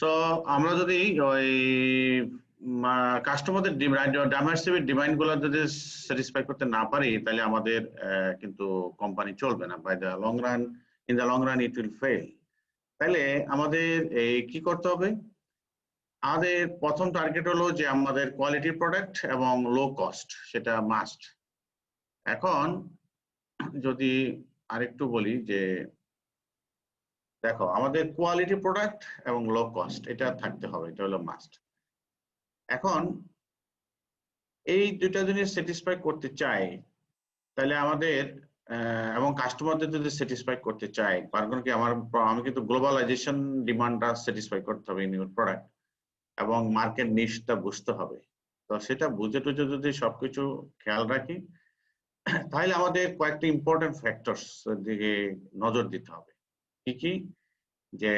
So আমরা যদি ওই কাস্টমারদের ডাইভার্সিটি ডিমান্ড গুলো যদি স্যাটিসফাই করতে না পারি তাহলে আমাদের কিন্তু কোম্পানি চলবে না। By the long run, in the long run it will fail. তাহলে আমাদের এই কি করতে হবে? আমাদের প্রথম টার্গেট হলো যে আমাদের কোয়ালিটি প্রোডাক্ট এবং লো কস্ট, সেটা মাস্ট। এখন যদি আরেকটু বলি যে দেখো, আমাদের কোয়ালিটি প্রোডাক্ট এবং লো কস্ট এটা থাকতে হবে, এটা হলো মাস্ট। এখন এই দুইটা জিনিস স্যাটিসফাই করতে চাই তাহলে আমাদের এবং কাস্টমারদের যদি স্যাটিসফাই করতে চাই, কারণ কি আমি কিন্তু গ্লোবালাইজেশন ডিমান্ডটা স্যাটিসফাই করতে হবে ইন ইউর প্রোডাক্ট, এবং মার্কেট নিশটা বুঝতে হবে। তো সেটা বুঝে টুঝে যদি সবকিছু খেয়াল রাখি তাহলে আমাদের কয়েকটি ইম্পর্টেন্ট ফ্যাক্টরস দিকে নজর দিতে হবে। কি কি? যে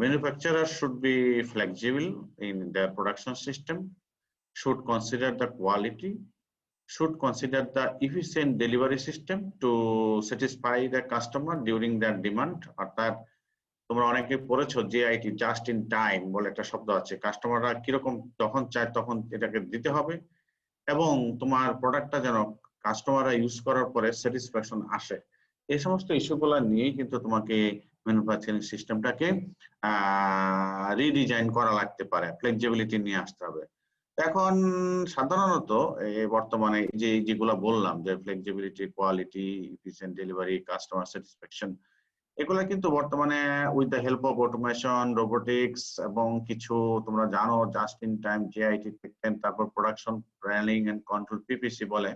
manufacturer should be flexible in their production system, should consider the quality, should consider the efficient delivery system to satisfy the customer during their demand। অর্থাৎ তোমরা অনেকে পড়েছো JIT, জাস্ট ইন টাইম বলে একটা শব্দ আছে। কাস্টমাররা কিরকম তখন চায় তখন এটাকে দিতে হবে, এবং তোমার প্রোডাক্টটা যেন কাস্টমাররা ইউজ করার পরে স্যাটিসফ্যাকশন আসে। এই সমস্ত ইস্যুগুলো নিয়েই কিন্তু তোমাকে ম্যানুফ্যাকচারিং সিস্টেমটাকে রিডিজাইন করা লাগতে পারে, ফ্লেক্সিবিলিটি নিয়ে আসতে হবে। এখন সাধারণত বর্তমানে যেগুলো বললাম যে flexibility, quality, efficient delivery, customer satisfaction, এগুলো কিন্তু বর্তমানে with the help of automation, robotics এবং কিছু তোমরা জানো জাস্ট ইন টাইম JIT, তারপর production planning and control PPC বলে,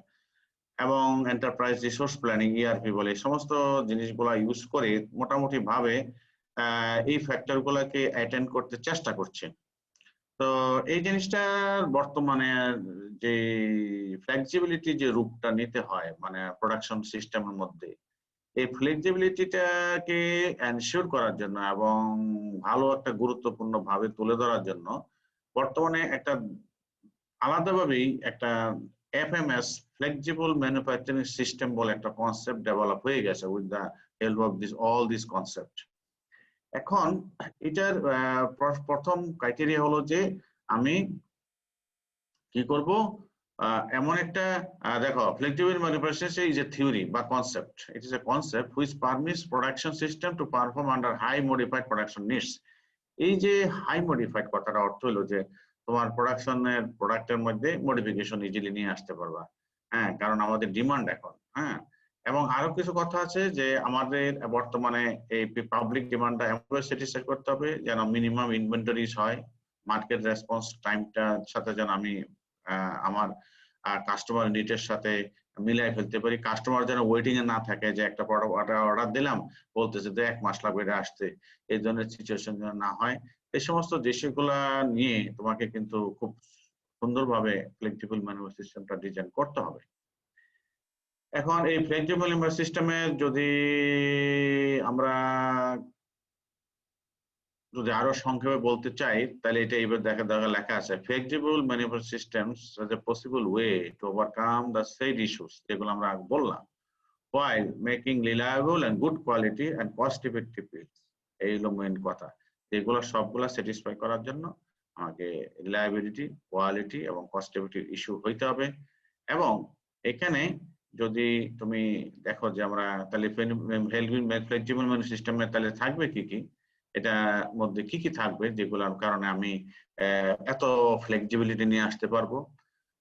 এবং এন্টারপ্রাইজ রিসোর্স প্ল্যানিং ERP বলে, এই সমস্ত জিনিসগুলো ইউজ করে মোটামুটি ভাবে এই ফ্যাক্টর গুলাকে অ্যাটেন্ড করতে চেষ্টা করছে। তো এই জিনিসটা বর্তমানে যে ফ্লেক্সিবিলিটি যে রূপটা নিতে হয় মানে প্রোডাকশন সিস্টেমের মধ্যে, এই ফ্লেক্সিবিলিটিটাকে এনশিওর করার জন্য এবং ভালো একটা গুরুত্বপূর্ণ ভাবে তুলে ধরার জন্য বর্তমানে একটা আলাদাভাবেই একটা FMS, ফ্লেক্সিবল ম্যানুফ্যাকচারিং সিস্টেম বলে একটা কনসেপ্ট ডেভেলপ হয়ে গেছে with the help of all this concept. এখন এটার প্রথম ক্রাইটেরিয়া হলো যে আমি কি করব, এমন একটা দেখো, flexible manufacturing is a theory বা concept. It is a concept which permits production system to perform under high modified production needs. এই যে হাই মডিফাইড কথাটা অর্থ হলো যে তোমার প্রোডাক্টের মধ্যে মডিফিকেশন ইজিলি নিয়ে আসতে পারবা। হ্যাঁ, কারণ আমাদের ডিমান্ড এখন। হ্যাঁ, এবং আরো কিছু কথা আছে যে আমাদের বর্তমানে এই পাবলিক ডিমান্ডটা এমনভাবে স্যাটিসফাই করতে হবে যেন মিনিমাম ইনভেন্টরিজ হয়, মার্কেট রেসপন্স টাইমটার সাথে যেন আমি আমার কাস্টমার নিডের সাথে মিলাই ফেলতে পারি। কাস্টমার যেন ওয়েটিং এ না থাকে যে একটা প্রোডাক্ট অর্ডার দিলাম বলতেছে যে 1 মাস লাগবে এটা আসতে, এই ধরনের সিচুয়েশন যেন না হয়। এই সমস্ত বিষয়গুলা নিয়ে তোমাকে কিন্তু খুব সুন্দরভাবে ফ্লেক্সিবল ম্যানুফ্যাকচারিং সিস্টেমটা ডিজাইন করতে হবে। এখন এই ফ্লেক্সিবল ম্যানুফ্যাকচারিং সিস্টেমে আমরা যদি আরো সংক্ষেপে বলতে চাই তাহলে এটা এইভাবে দেখা লেখা আছে, flexible manufacturing systems as a possible way to overcome the said issues, যেগুলো আমরা বললাম, while making reliable and good quality and cost effective pills। এই হলো মেইন কথা, যেগুলো সবগুলা স্যাটিসফাই করার জন্য আমাকে রিলায়েবিলিটি, কোয়ালিটি এবং কস্ট এফেক্টিভ ইস্যু হইতে হবে। এবং এখানে যদি তুমি দেখো যে আমরা তাহলে ফ্লেক্সিবল ম্যানুফ্যাকচারিং সিস্টেমে তাহলে থাকবে কি কি, এটার মধ্যে কি কি থাকবে যেগুলোর কারণে আমি এত ফ্লেক্সিবিলিটি নিয়ে আসতে পারবো।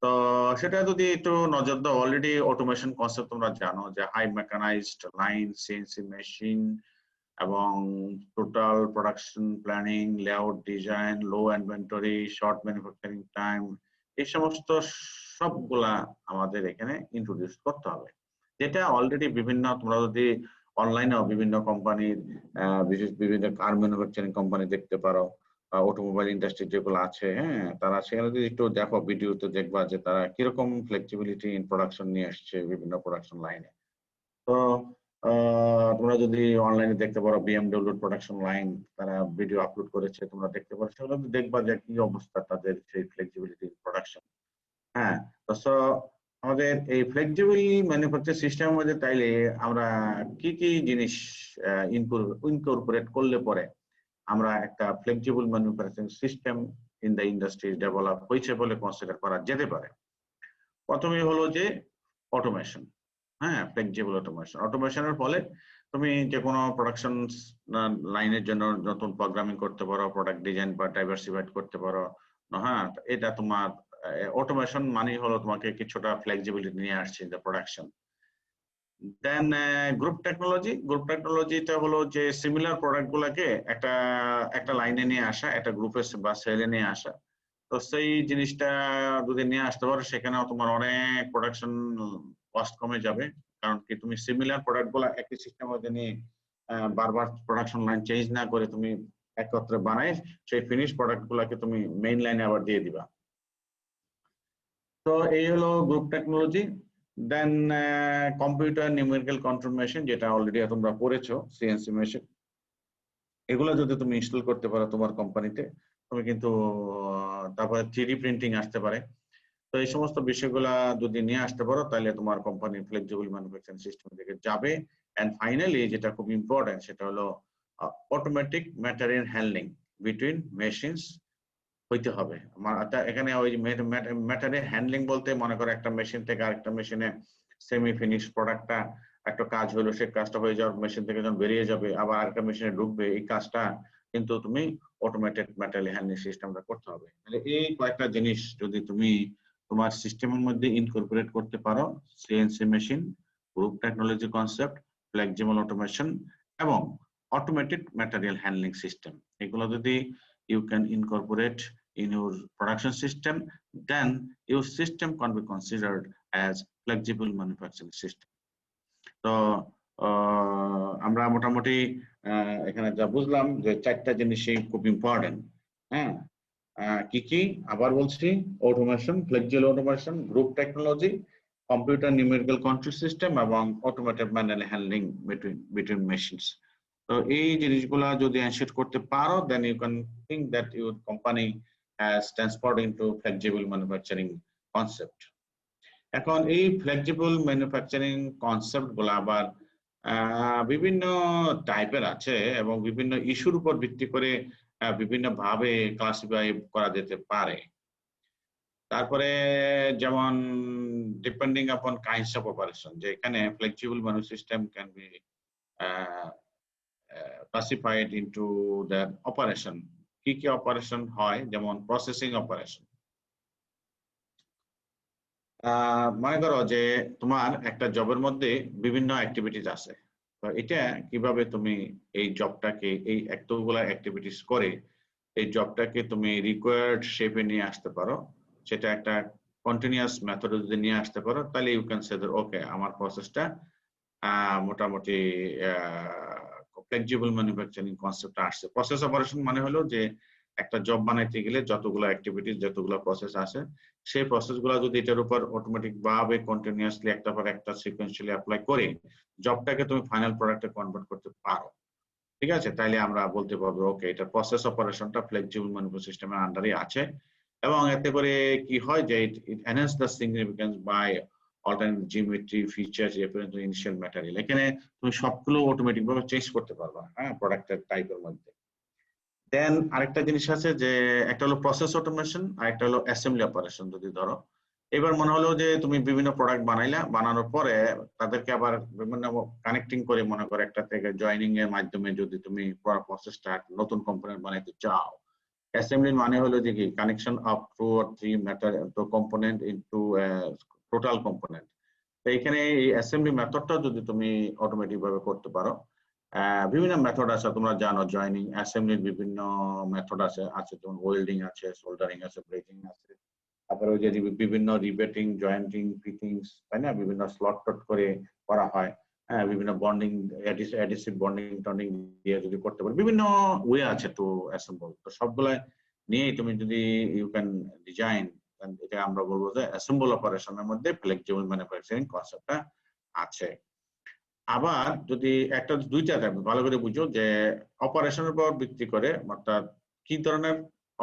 তো সেটা যদি একটু নজর দাও, অলরেডি অটোমেশন কনসেপ্ট তোমরা জানো যে high mechanized line, CNC machine এবং total production planning, layout design, low inventory, short manufacturing time, এই সমস্ত সবগুলা আমাদের এখানে ইন্ট্রোডিউস করতে হবে, যেটা অলরেডি বিভিন্ন, তোমরা যদি অনলাইনেও বিভিন্ন কোম্পানির বিভিন্ন কার ম্যানুফ্যাকচারিং কোম্পানি দেখতে পারো, অটোমোবাইল ইন্ডাস্ট্রি যেগুলো আছে, হ্যাঁ, তারা সেখানে যদি একটু দেখো ভিডিওতে দেখবা যে তারা কিরকম ফ্লেক্সিবিলিটি ইন প্রোডাকশন নিয়ে আসছে বিভিন্ন প্রোডাকশন লাইনে। তো তোমরা যদি অনলাইনে দেখতে পারো BMW প্রোডাকশন লাইন, তারা ভিডিও আপলোড করেছে, তোমরা দেখতে পারো, সেগুলো দেখবা যে কি অবস্থা তাদের সেই ফ্লেক্সিবিলিটি ইন প্রোডাকশন। হ্যাঁ, তো আমাদের এই ফ্লেক্সিবল ম্যানুফ্যাকচারিং সিস্টেমের মধ্যে তাইলে আমরা কি কি জিনিস ইনকর্পোরেট করলে পরে আমরা একটা flexible manufacturing system in the industry develop হয়েছে বলে কনসিডার করা যেতে পারে। প্রথমে হলো যে অটোমেশন, হ্যাঁ, ফ্লেক্সিবল অটোমেশন। অটোমেশনের ফলে তুমি যে কোনো প্রোডাকশন লাইনের জন্য নতুন প্রোগ্রামিং করতে পারো, প্রোডাক্ট ডিজাইন বা ডাইভার্সিফাইড করতে পারো। হ্যাঁ, এটা তোমার অটোমেশন মানে হলো তোমাকে কিছুটা ফ্লেক্সিবিলিটি নিয়ে আসছে in the production. Then group technology. Group টেকনোলজিটা হলো যে সিমিলার প্রোডাক্ট গুলাকে একটা একটা লাইনে নিয়ে আসা, একটা গ্রুপে বা সেলে নিয়ে আসা। তো সেই জিনিসটা যদি নিয়ে আসতে পারো, সেখানেও তোমার অনেক প্রোডাকশন কস্ট কমে যাবে। কারণ কি তুমি সিমিলার প্রোডাক্ট গুলা একই সিস্টেমের মধ্যে নিয়ে বারবার প্রোডাকশন লাইন চেঞ্জ না করে তুমি একত্রে বানাই সেই ফিনিশ প্রোডাক্ট গুলাকে তুমি মেইন লাইনে আবার দিয়ে দিবা। তো এই হলো গ্রুপ টেকনোলজি। দেন কম্পিউটার নিউমেরিক্যাল কন্ট্রোল মেশিন, যেটা অলরেডি তোমরা পড়েছো, সিএনসি মেশিন। এগুলো যদি তুমি ইনস্টল করতে পারো তোমার কোম্পানিতে, তুমি কিন্তু তারপরে 3D প্রিন্টিং আসতে পারে। তো এই সমস্ত বিষয়গুলা যদি নিয়ে আসতে পারো, তাহলে তোমার কোম্পানি ফ্লেক্সিবল ম্যানুফ্যাকচারিং সিস্টেম থেকে যাবে। এন্ড ফাইনালি যেটা খুব ইম্পর্টেন্ট, সেটা হলো automatic material handling between machines হইতে হবে। এখানে ওই ম্যাটেরিয়াল হ্যান্ডলিং বলতে মনে করো একটা মেশিন থেকে আরেকটা মেশিনে সেমি ফিনিশ প্রোডাক্টটা একটা কাজ হলো, সেই কাজটা হয়ে যাওয়ার মেশিন থেকে যখন বেরিয়ে যাবে আবার আরেকটা মেশিনে ঢুকবে, এই কাজটা কিন্তু তুমি অটোমেটেড ম্যাটেরিয়াল হ্যান্ডলিং সিস্টেমটা করতে হবে। তাহলে এই কয়েকটা জিনিস যদি তুমি তোমার সিস্টেমের মধ্যে ইনকর্পোরেট করতে পারো, CNC machine, group technology concept, flexible automation এবং অটোমেটেড ম্যাটেরিয়াল হ্যান্ডলিং সিস্টেম, এগুলো যদি you can incorporate in your production system, then your system can be considered as flexible manufacturing system. তো আমরা মোটামুটি এখানে যা বুঝলাম যে চারটা জিনিসই খুব ইম্পর্টেন্ট। হ্যাঁ, কি কি আবার বলছি, automation, flexible automation, group technology, computer numerical control system এবং automated manual handling between machines. তো এই জিনিসগুলা যদি এনশিওর করতে পারো, then you can think that your company has transferred into flexible manufacturing concept. এখন এই ফ্লেক্সিবল ম্যানুফ্যাকচারিং কনসেপ্ট গুলা আবার বিভিন্ন টাইপের আছে এবং বিভিন্ন ইস্যুর উপর ভিত্তি করে বিভিন্ন ভাবে ক্লাসিফাই করা যেতে পারে। তারপরে যেমন ডিপেন্ডিং আপন কাইন্ডস অফ অপারেশন, যে এখানে flexible ম্যানু system can be classified into the operation. কি কি অপারেশন হয়, যেমন প্রসেসিং অপারেশন। মনে করো যে তোমার একটা জবের মধ্যে বিভিন্ন অ্যাক্টিভিটিস আছে, তো এটা কিভাবে তুমি এই জবটাকে, এই এতগুলা অ্যাক্টিভিটিস করে এই জবটাকে তুমি রিকোয়ার্ড শেপে নিয়ে আসতে পারো, সেটা একটা কন্টিনিউয়াস মেথড যদি নিয়ে আসতে পারো, তাহলে ইউ ক্যান সে ওকে আমার প্রসেসটা মোটামুটি ফ্লেক্সিবল ম্যানুফ্যাকচারিং কনসেপ্ট আসছে। প্রসেস অপারেশন মানে হলো যে একটা জব বানাইতে গেলে যতগুলো অ্যাক্টিভিটিস, যতগুলো প্রসেস আছে, সেই প্রসেসগুলো যদি এটার উপর অটোমেটিক ভাবে কন্টিনিউয়াসলি একটা পর একটা সিকোয়েন্সিয়ালি অ্যাপ্লাই করে জবটাকে তুমি ফাইনাল প্রোডাক্টে কনভার্ট করতে পারো, ঠিক আছে, তাইলে আমরা বলতে পারবো ওকে এটা প্রসেস অপারেশনটা ফ্লেক্সিবল ম্যানুফ্যাকচারিং সিস্টেমের আন্ডারে আছে। এবং এতে করে কি হয় যে it enhance the significance by alternate geometry, features, reference to initial material. এখানে তুমি সবগুলো অটোমেটিক ভাবে চেঞ্জ করতে পারবা, হ্যাঁ, প্রোডাক্টের টাইপের মধ্যে। দেন আরেকটা জিনিস আছে যে একটা হলো প্রসেস অটোমেশন আর একটা হলো অ্যাসেম্বলি অপারেশন। যদি ধরো এবার মনে হলো যে তুমি বিভিন্ন প্রোডাক্ট বানাইলা, বানানোর পরে তাদেরকে আবার বিভিন্ন কানেক্টিং করে মনে করো একটা থেকে জয়েনিং এর মাধ্যমে যদি তুমি পুরো প্রসেসটা নতুন কম্পোনেন্ট বানাইতে চাও, অ্যাসেম্বলি মানে হলো যে কি কানেকশন অফ 2 or 3 ম্যাটেরিয়াল তো কম্পোনেন্ট ইনটু টোটাল কম্পোনেন্ট। তো এখানে এই অ্যাসেম্বলি মেথডটা যদি তুমি অটোমেটিক ভাবে করতে পারো, বিভিন্ন মেথড আছে তোমরা জানো, জয়েনিং অ্যাসেম্বলির বিভিন্ন মেথড আছে, যেমন ওয়েল্ডিং আছে, সোল্ডারিং আছে, ব্রেকিং আছে, তারপরে ওই যে বিভিন্ন রিবেটিং, জয়েন্টিং, ফিটিংস, তাই না, বিভিন্ন স্লট টট করে করা হয়। হ্যাঁ, বিভিন্ন বন্ডিং, অ্যাডিসিভ বন্ডিং টন্ডিং দিয়ে যদি করতে পারো, বিভিন্ন ওয়ে আছে টু অ্যাসেম্বল। তো সবগুলা নিয়ে তুমি যদি ইউ ক্যান ডিজাইন, এটা আমরা বলবো যে অ্যাসেম্বল অপারেশনের মধ্যে ফ্লেক্সিবল ম্যানুফ্যাকচারিং কনসেপ্টটা আছে। আবার যদি একটা দুইটা থাকবে, ভালো করে বুঝো যে অপারেশনের উপর ভিত্তি করে, অর্থাৎ কি ধরনের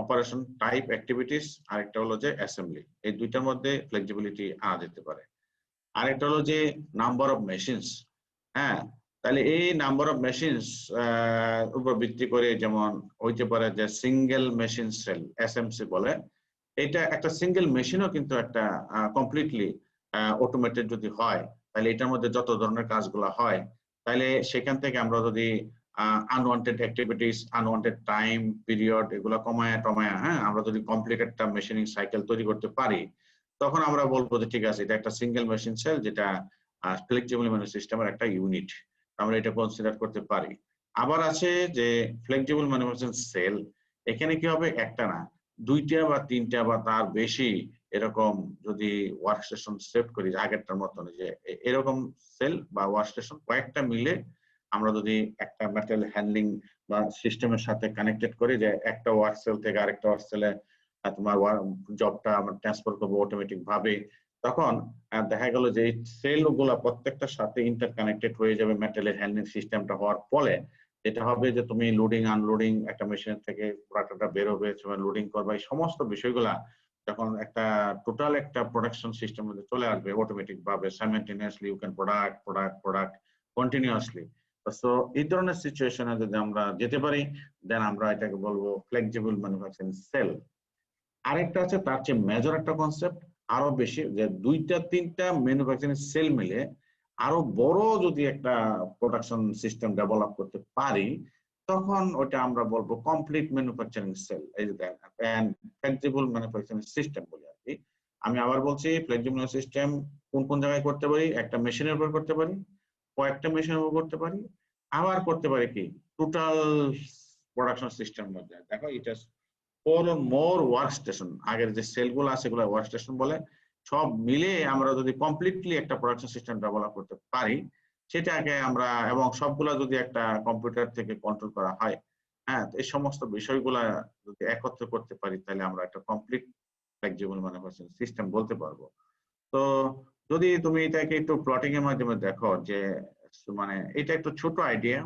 অপারেশন টাইপ অ্যাক্টিভিটিস, আরেকটা হলো যে অ্যাসেম্বলি, এই দুইটার মধ্যে ফ্লেক্সিবিলিটি আনা যেতে পারে। আরেকটা হলো যে নাম্বার অফ মেশিনস। হ্যাঁ, তাহলে এই নাম্বার অফ মেশিনস উপর ভিত্তি করে যেমন হইতে পারে যে সিঙ্গেল মেশিন সেল, এসএমসি বলে, এটা একটা সিঙ্গেল মেশিনও কিন্তু একটা কমপ্লিটলি অটোমেটেড যদি হয়, তাহলে এটার মধ্যে যত ধরনের কাজগুলো হয়, তাহলে সেখান থেকে আমরা যদি unwanted activities, unwanted time period এগুলো কমায় টমায়, হ্যাঁ, আমরা যদি কমপ্লিট একটা মেশিনিং সাইকেল তৈরি করতে পারি, তখন আমরা বলবো যে ঠিক আছে, এটা একটা সিঙ্গেল মেশিন সেল, যেটা ফ্লেক্সিবল মেমোরি সিস্টেমের একটা ইউনিট, আমরা এটা কনসিডার করতে পারি। আবার আছে যে ফ্লেক্সিবল ম্যানুফ্যাকচারিং সেল, এখানে কি হবে, একটা না, দুইটা বা তিনটা বা তার বেশি এরকম যদি ওয়ার্কস্টেশন সেট করি আগেরটার মতন, যে এরকম সেল বা ওয়ার্কস্টেশন কয়েকটা মিলে আমরা যদি একটা ম্যাটেরিয়াল হ্যান্ডলিং বা সিস্টেমের সাথে কানেক্টেড করি, যে একটা ওয়ার্ক সেল থেকে আরেকটা ওয়ার্ক সেলে তোমার জবটা আমরা ট্রান্সফার করবো অটোমেটিক ভাবে, তখন দেখা গেল যে এই সেল গুলা প্রত্যেকটার সাথে ইন্টারকানেক্টেড হয়ে যাবে ম্যাটেরিয়াল হ্যান্ডলিং সিস্টেমটা হওয়ার ফলে যেটা হবে যে তুমি লোডিং আনলোডিং একটা মেশিন থেকে প্রোডাক্টটা বের হবে, তুমি লোডিং করবে, এই সমস্ত বিষয়গুলা যখন একটা টোটাল একটা প্রোডাকশন সিস্টেম মধ্যে চলে আসবে অটোমেটিক ভাবে, simultaneously you can product continuously. So এই ধরনের সিচুয়েশনে যদি আমরা যেতে পারি, দেন আমরা এটাকে বলবো ফ্লেক্সিবল ম্যানুফ্যাকচারিং সেল। আরেকটা আছে তার চেয়ে মেজর একটা কনসেপ্ট, আরো বেশি, যে দুইটা তিনটা ম্যানুফ্যাকচারিং সেল মিলে আরো বড় যদি একটা প্রোডাকশন সিস্টেম ডেভেলপ করতে পারি, তখন ওটা আমরা বলবো কমপ্লিট ম্যানুফ্যাকচারিং সেল, এই যে ফ্লেক্সিবল ম্যানুফ্যাকচারিং সিস্টেম বলি আর কি। আমি আবার বলছি, ফ্লেক্সিবল সিস্টেম কোন কোন জায়গায় করতে পারি, একটা মেশিনের উপর করতে পারি, কয়েকটা মেশিনের উপর করতে পারি, আবার করতে পারি কি টোটাল প্রোডাকশন সিস্টেম মধ্যে। দেখো এটা ফোর মোর ওয়ার্ক স্টেশন, আগের যে সেলগুলো আছে সেগুলো ওয়ার্ক স্টেশন বলে, সব মিলে আমরা যদি কমপ্লিটলি একটা প্রোডাকশন সিস্টেম ডেভেলপ করতে পারি, সেটাকে আমরা, এবং সবগুলা যদি একটা কম্পিউটার থেকে কন্ট্রোল করা হয়, হ্যাঁ, এই সমস্ত বিষয়গুলা যদি একত্র করতে পারি, তাহলে আমরা একটা কমপ্লিট ফ্লেক্সিবল ম্যানুফ্যাকচারিং সিস্টেম বলতে পারবো। তো যদি তুমি এটাকে একটু প্লটিং এর মাধ্যমে দেখো, যে মানে এটা একটু ছোট আইডিয়া,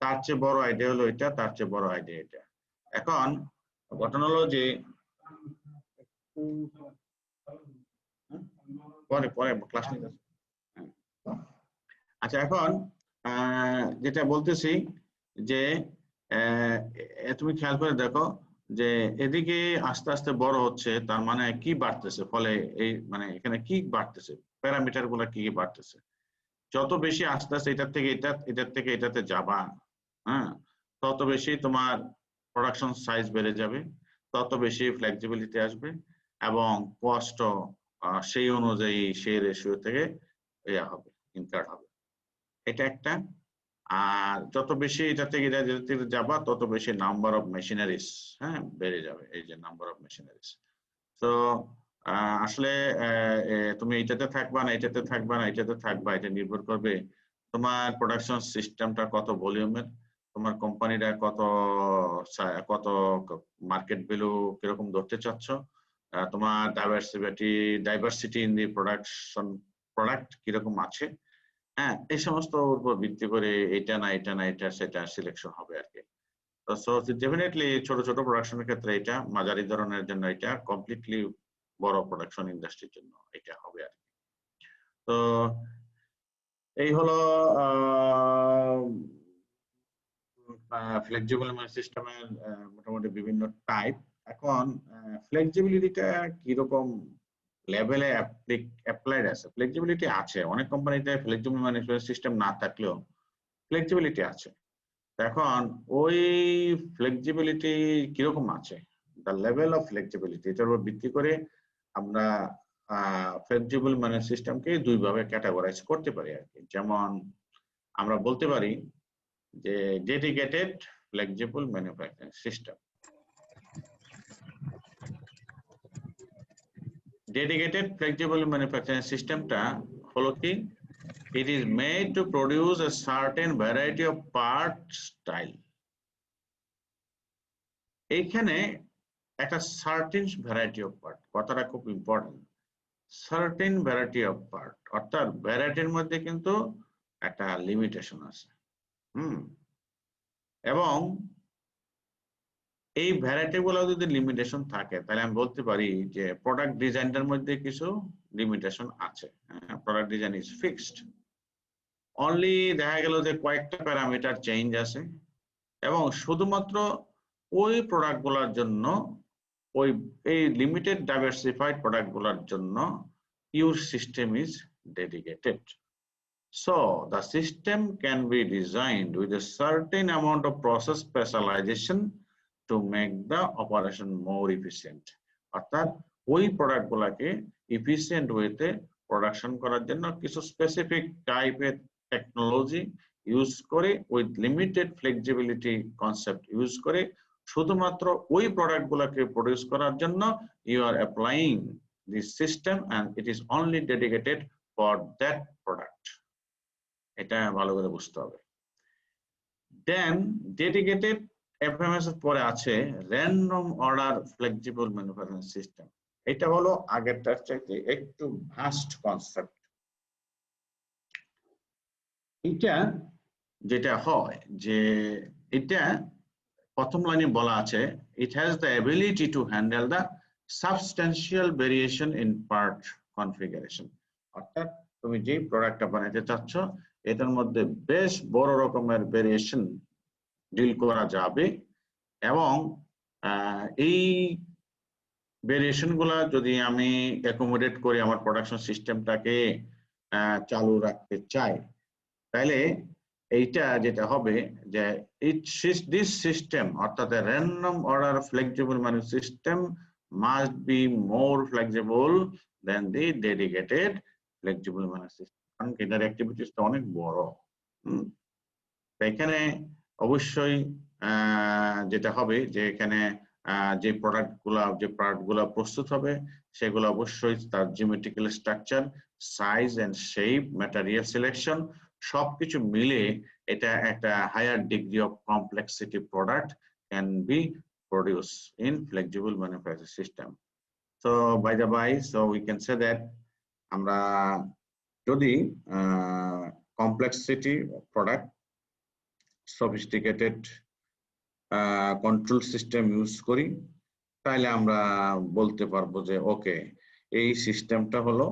তার চেয়ে বড় আইডিয়া হলো এটা, তার চেয়ে বড় আইডিয়া এটা। এখন ঘটনা হলো যে পরে পরে ক্লাস নিতে, আচ্ছা, এখন যেটা বলতেছি যে তুমি খেয়াল করে দেখো যে এদিকে আস্তে আস্তে বড় হচ্ছে, তার মানে কি বাড়তেছে, ফলে এই মানে এখানে কি বাড়তেছে, প্যারামিটার গুলা কি কি বাড়তেছে, যত বেশি আস্তে আস্তে এটার থেকে এটার থেকে এটাতে যাবা, হ্যাঁ, তত বেশি তোমার প্রোডাকশন সাইজ বেড়ে যাবে, তত বেশি ফ্লেক্সিবিলিটি আসবে, এবং কষ্ট সেই অনুযায়ী সেই রেশিও থেকে ইয়া হবে, ইনকার হবে। এটা একটা। আর যত বেশি এটা থেকে যাবা, তত বেশি নাম্বার অফ মেশিনারিজ, হ্যাঁ, বেড়ে যাবে, এই যে নাম্বার অফ মেশিনারিজ। তো আসলে তুমি এটাতে থাকবা না, এটাতে থাকবা না, এটাতে থাকবা, এটা নির্ভর করবে তোমার প্রোডাকশন সিস্টেমটা কত ভলিউমের, তোমার কোম্পানিটা কত কত মার্কেট ভ্যালু কিরকম ধরতে চাচ্ছ, তোমার ডাইভার্সিটি ইন দি প্রোডাক্ট কিরকম আছে, হ্যাঁ, এই সমস্ত উপর ভিত্তি করে এটা না এটা না এটা সেটা সিলেকশন হবে আর কি। সো ডেফিনেটলি ছোট ছোট প্রোডাকশনের ক্ষেত্রে এটা, মাঝারি ধরনের জন্য এটা, কমপ্লিটলি বড় প্রোডাকশন ইন্ডাস্ট্রির জন্য এটা হবে আর কি। তো এই হলো ফ্লেক্সিবল সিস্টেমের মোটামুটি বিভিন্ন টাইপ। এখন ফ্লেক্সিবিলিটিটা কিরকম লেভেলে অ্যাপ্লাইড আছে, ফ্লেক্সিবিলিটি আছে অনেক কোম্পানিতে, ফ্লেক্সিবল ম্যানেজমেন্ট সিস্টেম না থাকলেও ফ্লেক্সিবিলিটি আছে। এখন ওই ফ্লেক্সিবিলিটি কিরকম আছে, দ্য লেভেল অফ ফ্লেক্সিবিলিটি, এটার উপর ভিত্তি করে আমরা ফ্লেক্সিবল ম্যানেজমেন্ট সিস্টেমকে দুই ভাবে ক্যাটাগরাইজ করতে পারি আর কি। যেমন আমরা বলতে পারি যে dedicated flexible manufacturing system. Dedicated flexible manufacturing সিস্টেমটা হলো কি, it is made to produce a certain variety of part style। এইখানে একটা সার্টেন ভ্যারাইটি অফ পার্ট, কথাটা খুব important, certain variety of part, অর্থাৎ ভ্যারাইটির মধ্যে কিন্তু একটা লিমিটেশন আছে, এবং এই ভ্যারাইটি গুলো যদি লিমিটেশন থাকে, তাহলে আমি বলতে পারি যে প্রোডাক্ট ডিজাইনটার মধ্যে কিছু লিমিটেশন আছে, product design is fixed. Only দেখা গেল যে কয়েকটা প্যারামিটার চেঞ্জ আছে এবং শুধুমাত্র ওই প্রোডাক্টগুলোর জন্য ওই এই লিমিটেড ডাইভার্সিফাইড প্রোডাক্টগুলোর জন্য your system is dedicated. So the system can be designed with a certain amount of process specialization to make the operation more efficient. অর্থাৎ ওই প্রোডাক্টগুলোকে এফিশিয়েন্ট ওয়েতে প্রোডাকশন করার জন্য কিছু স্পেসিফিক টাইপের টেকনোলজি ইউজ করে with limited flexibility concept use করে শুধুমাত্র ওই প্রোডাক্টগুলোকে প্রডিউস করার জন্য you are applying this system and it is only dedicated for that product. এটা ভালো করে বুঝতে হবে। Then dedicated FMS এর পরে আছে random order flexible manufacturing system. এটা হলো আগেরটার চাইতে একটু ভাস্ট কনসেপ্ট। এটা যেটা হয় যে এটা প্রথম লাইনে বলা আছে it has the ability to handle the substantial variation in part configuration. অর্থাৎ তুমি যে প্রোডাক্টটা বানাইতে চাচ্ছ এটার মধ্যে বেশ বড় রকমের ভেরিয়েশন ডিল করা যাবে এবং এই ভেরিয়েশন গুলা যদি আমি অ্যাকোমোডেট করে আমার প্রোডাকশন সিস্টেমটাকে চালু রাখতে চাই তাহলে এইটা যেটা হবে যে this system অর্থাৎ random order flexible manufacturing system must be more flexible than the dedicated flexible manufacturing system. কারণ এটার অ্যাক্টিভিটিসটা অনেক বড়। এখানে অবশ্যই যেটা হবে যে এখানে যে প্রোডাক্টগুলো প্রস্তুত হবে সেগুলো অবশ্যই তার geometrical structure, size and shape, material selection সবকিছু মিলে এটা একটা higher degree of complexity product can be produce in flexible manufacturing system. So by the by, so we can say that আমরা যদি complexity product sophisticated control system use করি তাহলে আমরা বলতে পারবো যে ওকে এই সিস্টেমটা হলো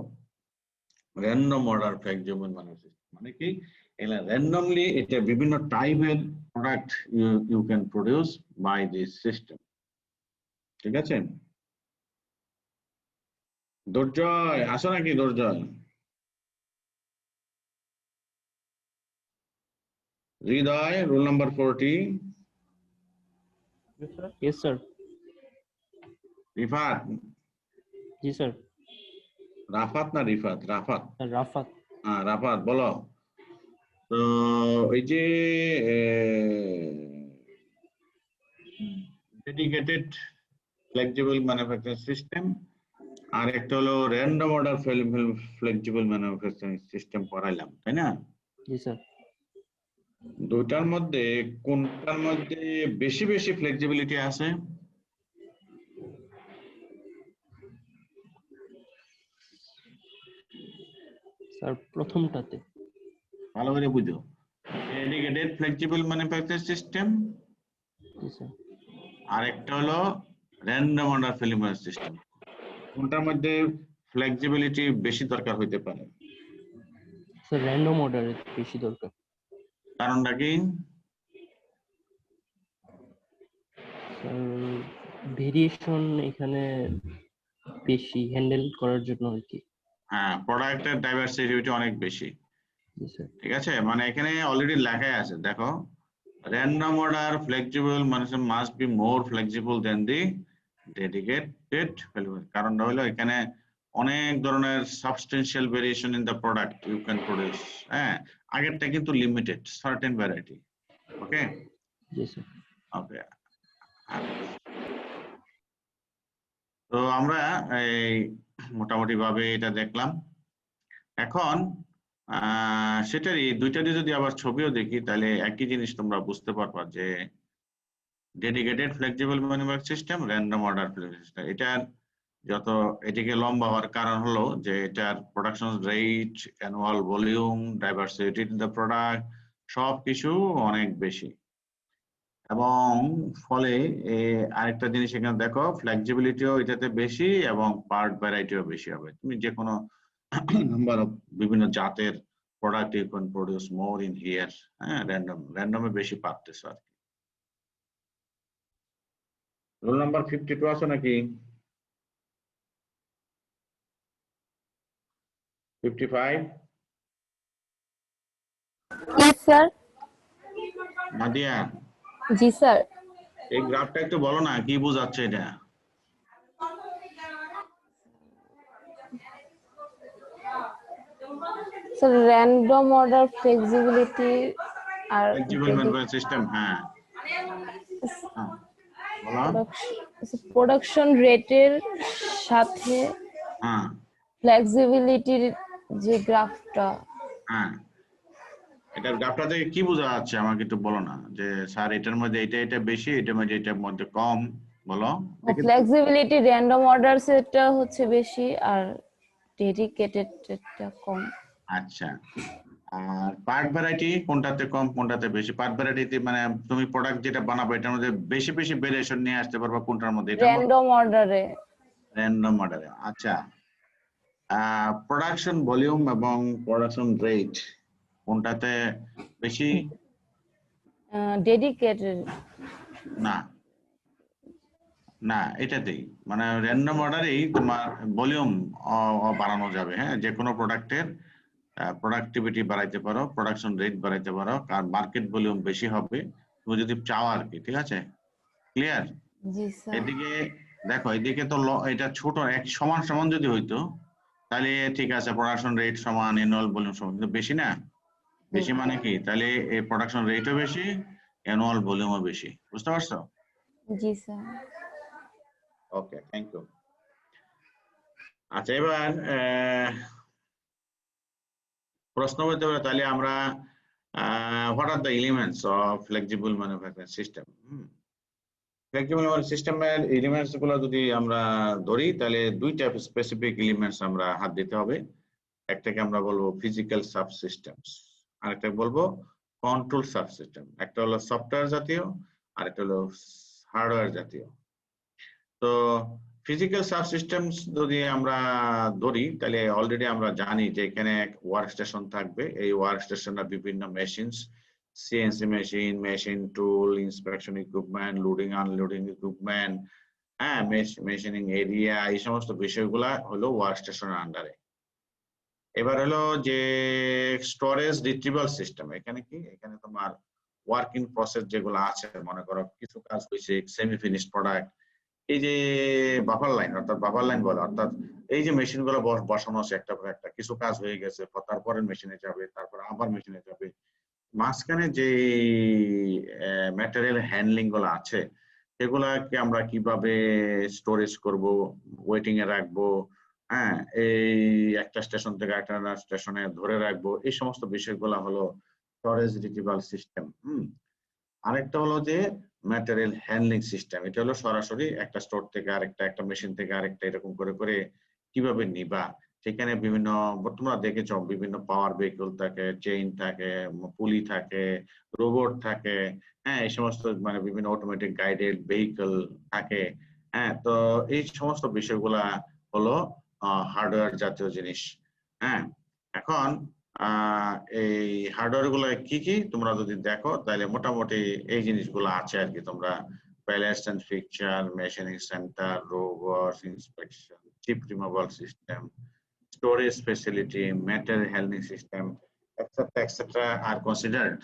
random order flexible manufacturing system। মানে কি এটা randomly এটা বিভিন্ন টাইপের product you can produce by this system. ঠিক আছে? দুর্জয় আসো নাকি? Durjoy, Hridoy, roll number 40। Yes sir. Rifat? জি স্যার। রাফাত না রিফাত? রাফাত। রাফাত। হ্যাঁ রাফাত, বলো তো এই যে ডেডিকেটেড ফ্লেক্সিবল ম্যানুফ্যাকচারিং সিস্টেম আর একটা হলো random order flexible manufacturing system পড়াইলাম, তাই না? জি স্যার। দুইটার মধ্যে কোনটার মধ্যে বেশি বেশি ফ্লেক্সিবিলিটি আছে? স্যার প্রথমটাতে। ভালো করে বুঝো, ডেডিকেটেড ফ্লেক্সিবল ম্যানুফ্যাকচারিং সিস্টেম জি স্যার। আর একটা হলো র্যান্ডম অর্ডার ফ্লেক্সিবল সিস্টেম। কোনটার মধ্যে ফ্লেক্সিবিলিটি বেশি দরকার হইতে পারে? স্যার র্যান্ডম অর্ডারে বেশি দরকার। কারণটা কি? স্যার ভেরিয়েশন এখানে বেশি হ্যান্ডেল করার জন্য আর কি। হ্যাঁ, প্রোডাক্টের ডাইভার্সিটি অনেক বেশি। জি স্যার। ঠিক আছে, মানে এখানে অলরেডি লেখাই আছে, দেখো random order flexible মানে must be more flexible than the dedicated flexible। কারণটা হলো এখানে অনেক ধরনের substantial variation in the product you can produce. হ্যাঁ, আগেরটা কিন্তু লিমিটেড সার্টেন ভ্যারাইটি। ওকে, জি স্যার। ওকে, তো আমরা এই মোটামুটি ভাবে এটা দেখলাম। এখন সেটারই দুইটারই যদি আবার ছবিও দেখি তাহলে একই জিনিস তোমরা বুঝতে পারবা যে dedicated flexible manufacturing system, random order flexible system. এটার যত এদিকে লম্বা হওয়ার কারণ হলো যে এটার production rate, annual volume, diversity in the product সবকিছু অনেক বেশি এবং ফলে আরেকটা জিনিস এখানে দেখো ফ্লেক্সিবিলিটিও এটাতে বেশি এবং পার্ট ভ্যারাইটিও বেশি হবে। তুমি যে কোনো নাম্বার অফ বিভিন্ন জাতের product you can produce more in here. Random এ বেশি পারতেছো আর কি। রোল নাম্বার 52 আছে নাকি? 55? Yes, sir. নাদিয়া, জি স্যার। এই গ্রাফটা একটু বলো না, কি বোঝাচ্ছে এটা? স্যার র্যান্ডম অর্ডার ফ্লেক্সিবিলিটি আর ফ্লেক্সিবল ম্যানুফ্যাকচারিং সিস্টেম, হ্যাঁ বলো। প্রোডাকশন রেটের সাথে হ্যাঁ ফ্লেক্সিবিলিটির যে গ্রাফটা। হ্যাঁ, এটার গ্রাফটা থেকে কি বোঝা যাচ্ছে আমাকে একটু বলো না, যে স্যার এটার মধ্যে এটা বেশি, এটার মধ্যে এটার মধ্যে কম, বলো। ফ্লেক্সিবিলিটি র্যান্ডম অর্ডার সেটটা হচ্ছে বেশি আর ডেডিকেটেডটা কম। আচ্ছা, আর পার্ট ভ্যারাইটি কোনটাতে কম কোনটাতে বেশি? পার্ট ভ্যারাইটিতে মানে তুমি প্রোডাক্ট যেটা বানাবে এটার মধ্যে বেশি বেশি ভেরিয়েশন নিয়ে আসতে পারবা কোনটার মধ্যে? এটা র্যান্ডম অর্ডারে। র্যান্ডম অর্ডারে। আচ্ছা, প্রোডাকশন ভলিউম এবং প্রোডাকশন রেট কোনটাতে বেশি? ডেডিকেটেড। না না, এটাতেই মানে র্যান্ডম অর্ডারেই তোমার ভলিউম বাড়ানো যাবে। হ্যাঁ, যে কোনো প্রোডাক্টের প্রোডাক্টিভিটি বাড়াইতে পারো, প্রোডাকশন রেট বাড়াইতে পারো, কারণ মার্কেট ভলিউম বেশি হবে তুমি যদি চাও আর কি। ঠিক আছে, ক্লিয়ার? জি স্যার। এদিকে দেখো, এদিকে তো এটা ছোট, এক সমান সমান যদি হইতো তাহলে ঠিক আছে, প্রোডাকশন রেট সমান, অ্যানুয়াল ভলিউম সমান, কিন্তু বেশি না। বেশি মানে কি? তাহলে এই প্রোডাকশন রেটও বেশি, অ্যানুয়াল ভলিউমও বেশি। বুঝতে পারছো? জি স্যার। Okay, thank you. আচ্ছা, এবার প্রশ্ন হতে পারে তাহলে আমরা what are the elements of flexible manufacturing system. Flexible manufacturing সিস্টেমের এলিমেন্টস গুলো যদি আমরা ধরি তাহলে দুইটা স্পেসিফিক এলিমেন্টস আমরা হাত দিতে হবে। একটাকে আমরা বলবো ফিজিক্যাল সাবসিস্টেমস, আরেকটা বলবো কন্ট্রোল সাবসিস্টেম। একটা হলো সফটওয়্যার জাতীয় আর একটা হলো হার্ডওয়্যার জাতীয়। তো ফিজিক্যাল সাবসিস্টেমস যদি আমরা ধরি তাহলে অলরেডি আমরা জানি যে এখানে ওয়ার্ক স্টেশন থাকবে। এই ওয়ার্ক স্টেশনে বিভিন্ন machines, CNC machine, machine tool, inspection equipment, loading unloading equipment, হ্যাঁ, মেশিনিং এরিয়া, এই সমস্ত বিষয়গুলা হলো ওয়ার্ক স্টেশনের আন্ডারে। এবার হলো যে স্টোরেজ রিট্রিভাল সিস্টেম, এখানে কি, এখানে তোমার ওয়ার্কিং প্রসেস যেগুলো আছে, মনে করো কিছু কাজ হয়েছে, সেমি ফিনিশড প্রোডাক্ট, এই যে বাফার লাইন, অর্থাৎ বাফার লাইন বলে, অর্থাৎ এই যে মেশিন গুলো বসানো আছে একটা পর একটা, কিছু কাজ হয়ে গেছে, তারপরে মেশিনে যাবে, তারপর আবার মেশিনে যাবে, মাঝখানে যে ম্যাটেরিয়াল হ্যান্ডলিং গুলো আছে সেগুলাকে আমরা কিভাবে স্টোরেজ করব, ওয়েটিং এ রাখবো, হ্যাঁ, এই একটা স্টেশন থেকে একটা স্টেশনে ধরে রাখবো, এই সমস্ত বিষয়গুলো হলো স্টোরেজ রিট্রিভাল সিস্টেম। আরেকটা হলো যে ম্যাটেরিয়াল হ্যান্ডলিং সিস্টেম, এটা হলো সরাসরি একটা স্টোর থেকে আরেকটা, একটা মেশিন থেকে আরেকটা, এরকম করে করে কিভাবে নিবা। সেখানে বিভিন্ন, তোমরা দেখেছো বিভিন্ন পাওয়ার ভেহিকল থাকে, চেইন থাকে, পুলি থাকে, রোবট থাকে, হ্যাঁ, এই সমস্ত মানে বিভিন্ন অটোমেটিক গাইডেড ভেহিকল থাকে। হ্যাঁ, তো এই সমস্ত বিষয়গুলা হলো হার্ডওয়্যার জাতীয় জিনিস। হ্যাঁ, এখন এই হার্ডওয়্যার গুলো কি কি তোমরা যদি দেখো তাহলে মোটামুটি এই জিনিসগুলো আছে আর কি। তোমরা pallets and fixture, machining centre, robots, inspection, chip removal system, storage facility, material handling system, etc., are considered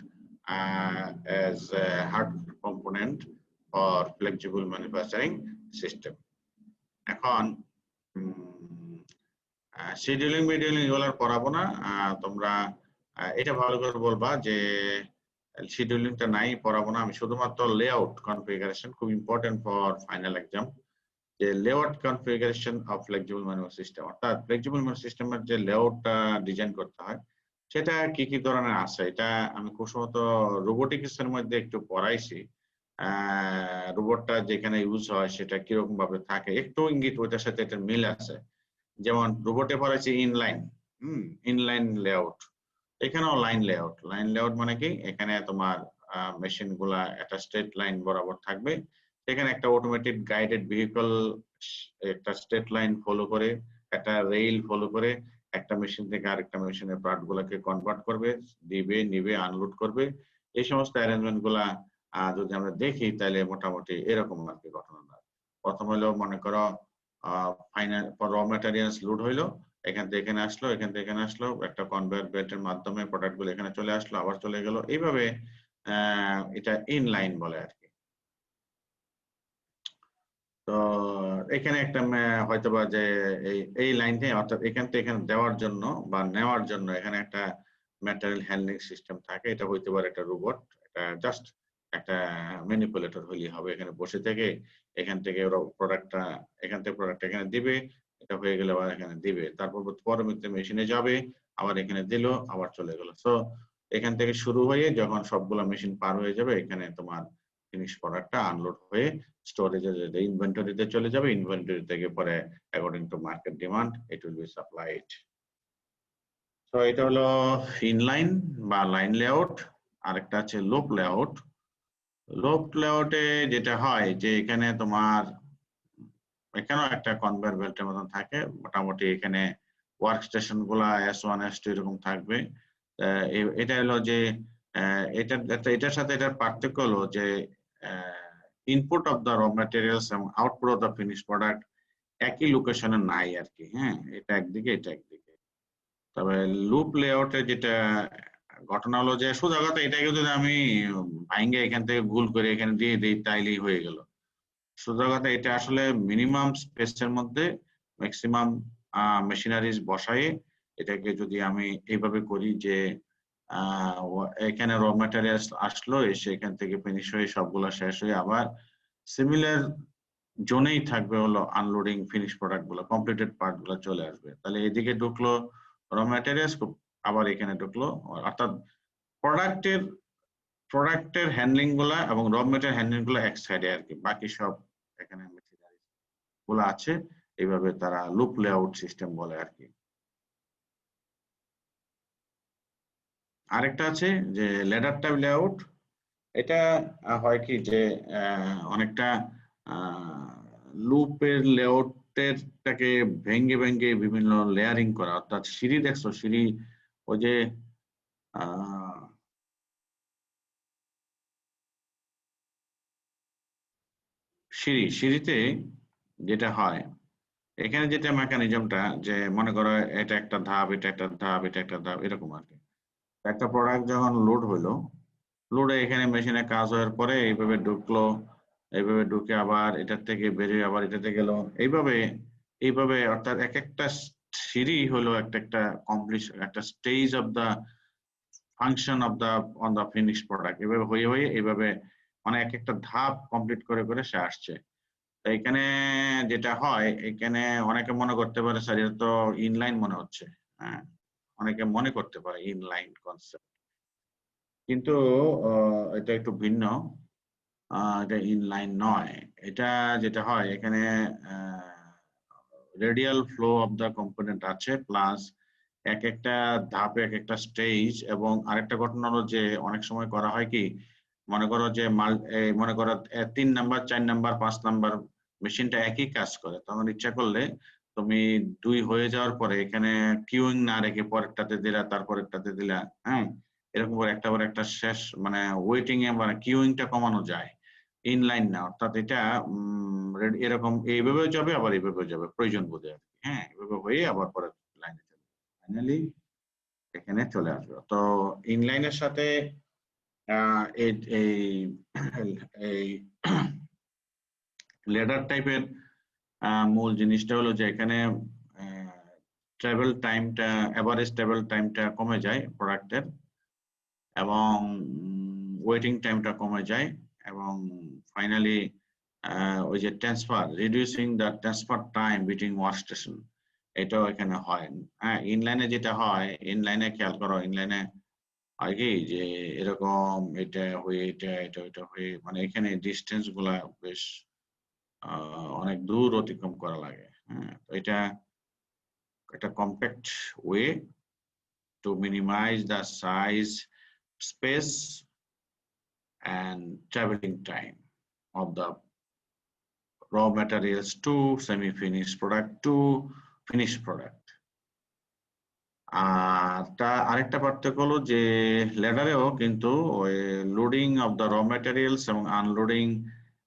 as a hard component for flexible manufacturing system. এখন শিডিউলিং মিডিউলিং এগুলো পড়াবো না, তোমরা এটা ভালো করে বলবা যে শিডিউলিংটা নাই, পড়াবো না। আমি শুধুমাত্র লেআউট কনফিগারেশন, খুব ইম্পর্টেন্ট ফর ফাইনাল এক্সাম, যে layout configuration of flexible manual system, অর্থাৎ ফ্লেক্সিবল ম্যানুয়াল সিস্টেমের যে লেআউটটা ডিজাইন করতে হয় সেটা কি কি ধরনের আছে। এটা আমি খুব সম্ভবত রোবোটিক্স এর মধ্যে একটু পড়াইছি। রোবটটা যেখানে ইউজ হয় সেটা কিরকম ভাবে থাকে, একটু ইঙ্গিত ওইটার সাথে একটা মিল আছে। যেমন রোবটে পড়াইছি ইনলাইন, ইনলাইন লেআউট, এখানেও লাইন লেআউট। লাইন লেআউট মানে কি, এখানে তোমার মেশিন গুলা একটা স্ট্রেট লাইন বরাবর থাকবে, সেখানে একটা অটোমেটিক গাইডেড ভেহিকল একটা স্ট্রেট লাইন ফলো করে, একটা রেইল ফলো করে একটা মেশিন থেকে আরেকটা মেশিনের পার্ট গুলাকে কনভার্ট করবে, দিবে, নিবে, আনলোড করবে। এই সমস্ত অ্যারেঞ্জমেন্ট গুলা যদি আমরা দেখি তাহলে মোটামুটি এরকম আর কি ঘটনাটা। প্রথম হলো মনে করো ফাইনাল র ম্যাটেরিয়ালস লোড হইলো, এখান থেকে এখানে আসলো, এখান থেকে এখানে আসলো, একটা কনভেয়ার বেল্টের মাধ্যমে প্রোডাক্ট গুলো এখানে চলে আসলো, আবার চলে গেল, এইভাবে এটা ইনলাইন বলে আর কি। তো এখানে একটা হয়তোবা যে এই লাইনে অর্থাৎ এখান থেকে এখানে দেওয়ার জন্য বা নেওয়ার জন্য এখানে একটা ম্যাটেরিয়াল হ্যান্ডলিং সিস্টেম থাকে, এটা হইতে পারে একটা রোবট, এটা জাস্ট একটা ম্যানিপুলেটর হলেই হবে, এখানে বসে থেকে এখান থেকে ওরা প্রোডাক্টটা এখান থেকে প্রোডাক্ট এখানে দিবে, এটা হয়ে গেলে আবার এখানে দিবে, তারপর পরবর্তী মেশিনে যাবে, আবার এখানে দিল, আবার চলে গেল। সো এখান থেকে শুরু হয়ে যখন সবগুলো মেশিন পার হয়ে যাবে, এখানে তোমার ফিনিশ প্রোডাক্টটা আনলোড হয়ে স্টোরেজে ইনভেন্টরিতে চলে যাবে, ইনভেন্টরি থেকে পরে according to market demand it will be supplied. তো এটা হলো ইনলাইন বা লাইন লেআউট। আরেকটা আছে লুপ লেআউট। লুপ লেআউটে যেটা হয় যে এখানে তোমার এখানেও একটা কনভেয়ার বেল্টের মতন থাকে, মোটামুটি এখানে ওয়ার্ক স্টেশন গুলা S1 S2 এরকম থাকবে। এটা হলো যে এটার সাথে এটার পার্থক্য হলো যে input of the raw materials এবং output of the finish product একই লোকেশনে নাই আর কি। হ্যাঁ, এটা একদিকে, এটা একদিকে। তবে লুপ লেআউটে যেটা ঘটনা হলো যে সোজা কথা, এটাকে যদি আমি ভাঙ্গে এখান থেকে গোল করে এখানে দিয়ে দিই তাইলেই হয়ে গেল। সোজা কথা, এটা আসলে মিনিমাম স্পেসের মধ্যে ম্যাক্সিমাম মেশিনারিজ বসায়ে এটাকে যদি আমি এইভাবে করি যে এখানে র ম্যাটেরিয়ালস আসলো, এসে এখান থেকে ফিনিশ হয়ে সবগুলা শেষ হয়ে আবার সিমিলার জোনেই থাকবে হলো আনলোডিং ফিনিশ প্রোডাক্ট গুলো, কমপ্লিটেড পার্ট গুলো চলে আসবে। তাহলে এদিকে ঢুকলো র ম্যাটেরিয়ালস, আবার এখানে ঢুকলো, অর্থাৎ প্রোডাক্টের হ্যান্ডলিং গুলা এবং র ম্যাটেরিয়াল হ্যান্ডলিং গুলো এক সাইডে আর কি, বাকি সব এখানে মেশিনারিজ গুলো আছে। এইভাবে তারা লুপ লেআউট সিস্টেম বলে আর কি। আরেকটা আছে যে ল্যাডার টাইপ লেআউট। এটা হয় কি যে অনেকটা লুপের লেআউটেরটাকে ভেঙ্গে ভেঙ্গে বিভিন্ন লেয়ারিং করা, অর্থাৎ সিঁড়ি দেখছো, সিঁড়ি ওই যে সিঁড়িতে যেটা হয়, এখানে যেটা মেকানিজমটা যে মনে করো এটা একটা ধাপ, এটা একটা ধাপ, এটা একটা ধাপ, এরকম আর কি। একটা প্রোডাক্ট যখন লোড হইলো, লোডে এখানে মেশিনে কাজ হওয়ার পরে এইভাবে ঢুকলো, এইভাবে ঢুকে আবার এটার থেকে বেরিয়ে আবার এটাতে গেল, এইভাবে এইভাবে, অর্থাৎ এক একটা সিঁড়ি হলো একটা একটা কমপ্লিট একটা stage of the function of the on the finish product, এভাবে হয়ে হয়ে এইভাবে মানে এক একটা ধাপ কমপ্লিট করে করে সে আসছে। তো এখানে যেটা হয়, এখানে অনেকে মনে করতে পারে স্যার এটা তো ইনলাইন মনে হচ্ছে। হ্যাঁ, অনেকে মনে করতে পারে ইনলাইন কনসেপ্ট, কিন্তু এটা একটু ভিন্ন। এটা ইনলাইন নয়। এটা যেটা হয় এখানে radial flow of the component আছে, প্লাস এক একটা ধাপে এক একটা স্টেজ। এবং আরেকটা ঘটনা হলো যে অনেক সময় করা হয় কি, মনে করো যে মনে করো 3 নাম্বার 4 নাম্বার 5 নাম্বার মেশিনটা একই কাজ করে, তখন ইচ্ছা করলে তুমি 2 হয়ে যাওয়ার পরে এখানে কিউইং না রেখে পরেরটাতে দিলা, তারপরেরটাতে দিলা। হ্যাঁ, এরকম করে একটা পর একটা শেষ মানে ওয়েটিং এ মানে কিউইংটা কমানো যায়। ইনলাইন না, অর্থাৎ এটা এরকম এইভাবে যাবে আবার এইভাবে যাবে প্রয়োজন বোধে আর কি। হ্যাঁ, এইভাবে হয়ে আবার পরে লাইনে যাবে, ফাইনালি এখানে চলে আসবে। তো ইনলাইনের সাথে এই এই লেডার টাইপের মূল জিনিসটা হলো যে এখানে ট্রাভেল টাইমটা, এভারেজ ট্রাভেল টাইমটা কমে যায় প্রোডাক্টের, এবং ওয়েটিং টাইমটা কমে যায়, এবং ফাইনালি ওই যে transfer, reducing the transfer time between work station, এটাও এখানে হয়। হ্যাঁ, ইনলাইনে যেটা হয়, ইনলাইনে খেয়াল করো, ইনলাইনে হয় কি যে এরকম এটা হয়ে এটা এটা এটা হয়ে মানে এখানে ডিস্টেন্স গুলা বেশ অনেক দূর অতিক্রম করা লাগে। হ্যাঁ, তো এটা একটা compact way to minimise the size, space and traveling time of the raw materials to semi-finished product to finished product. আর আরেকটা পার্থক্য হলো যে ল্যাডারেও কিন্তু ওই loading of the raw materials এবং আনলোডিং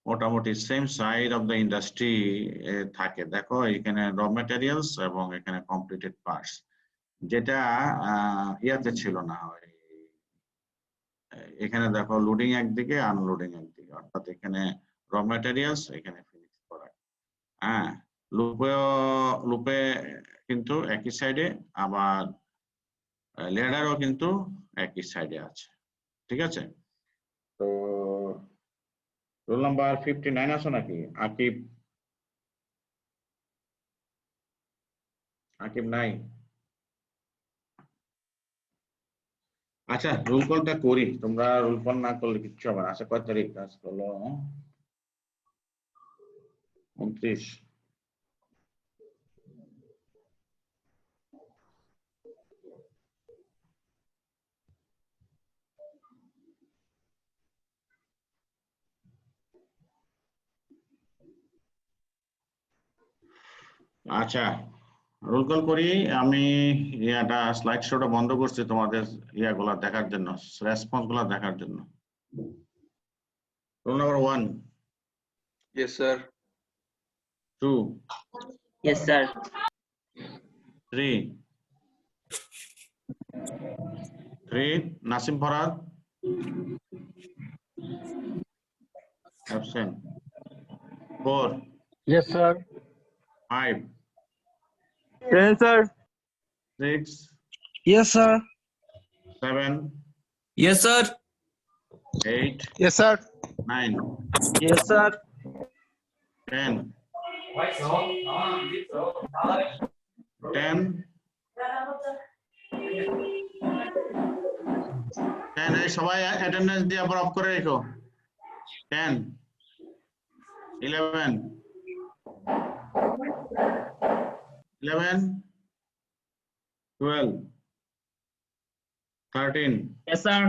মোটামুটি same side of the industry থাকে। দেখো এখানে র ম্যাটেরিয়ালস এবং এখানে কমপ্লিটেড পার্টস, যেটা ইয়াতে ছিল না। এখানে দেখো লোডিং একদিকে আনলোডিং একদিকে, অর্থাৎ এখানে র ম্যাটেরিয়ালস, এখানে ফিনিশ প্রোডাক্ট। হ্যাঁ, লুপে কিন্তু একই সাইডে, আবার লেডারও কিন্তু একই সাইডে আছে। ঠিক আছে, তো রোল নাম্বার 59 আছো নাকি? আকিব, আকিব নাই? আচ্ছা, রোল কলটা করি, তোমরা রোল কল না করলে কিচ্ছু হবে না। আচ্ছা, কয় তারিখ? কাজ করলো 29। আচ্ছা, রোল কল করি। আমি ইয়াটা স্লাইড শোটা বন্ধ করছি তোমাদের ইয়াগুলা দেখার জন্য, রেসপন্স গুলা দেখার জন্য। Roll number 1, Yes, sir. 2, Yes, sir. 3, Nasim Forad absent, 4, Yes, sir. 5, Yes, sir. 6, Yes, sir. 7, Yes, sir. 8, Yes, sir. 9, Yes, sir. 10, 10, 10, এই সবাই অ্যাটেন্ডেন্স দিয়ে আবার অফ করে রেখো। 10, 11, 12, 13, Yes, sir.